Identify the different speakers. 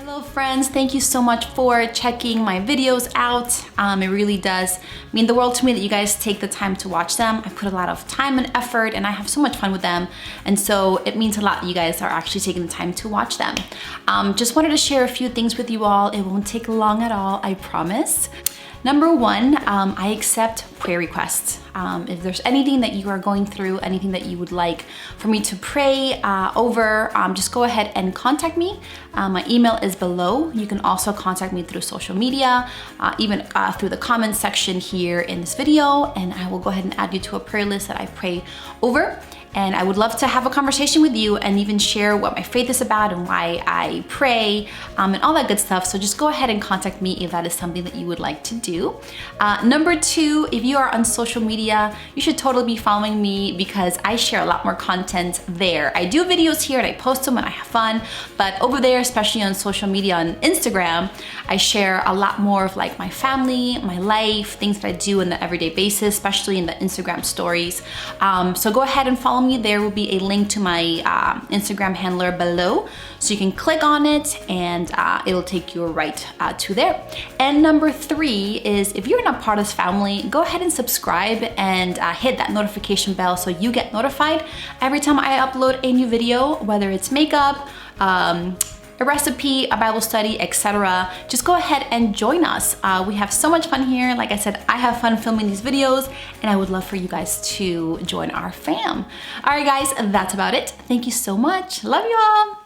Speaker 1: Hello friends, thank you so much for checking my videos out. It really does mean the world to me that you guys take the time to watch them. I put a lot of time and effort and I have so much fun with them. And so it means a lot that you guys are actually taking the time to watch them. Just wanted to share a few things with you all. It won't take long at all, I promise. Number one, I accept prayer requests. If there's anything that you are going through, anything that you would like for me to pray over, just go ahead and contact me. My email is below. You can also contact me through social media, even through the comments section here in this video, and I will go ahead and add you to a prayer list that I pray over. And I would love to have a conversation with you and even share what my faith is about and why I pray and all that good stuff. So just go ahead and contact me if that is something that you would like to do. Number two, if you are on social media, you should totally be following me because I share a lot more content there. I do videos here and I post them and I have fun, but over there, especially on social media, on Instagram, I share a lot more of like my family, my life, things that I do on the everyday basis, especially in the Instagram stories. So go ahead and follow me. There will be a link to my Instagram handler below, so you can click on it and it'll take you right to there. And number three is, if you're not part of this family, go ahead and subscribe and hit that notification bell so you get notified every time I upload a new video, whether it's makeup, a recipe, a Bible study, etc. Just go ahead and join us. We have so much fun here. Like I said, I have fun filming these videos and I would love for you guys to join our fam. All right guys, that's about it. Thank you so much. Love you all.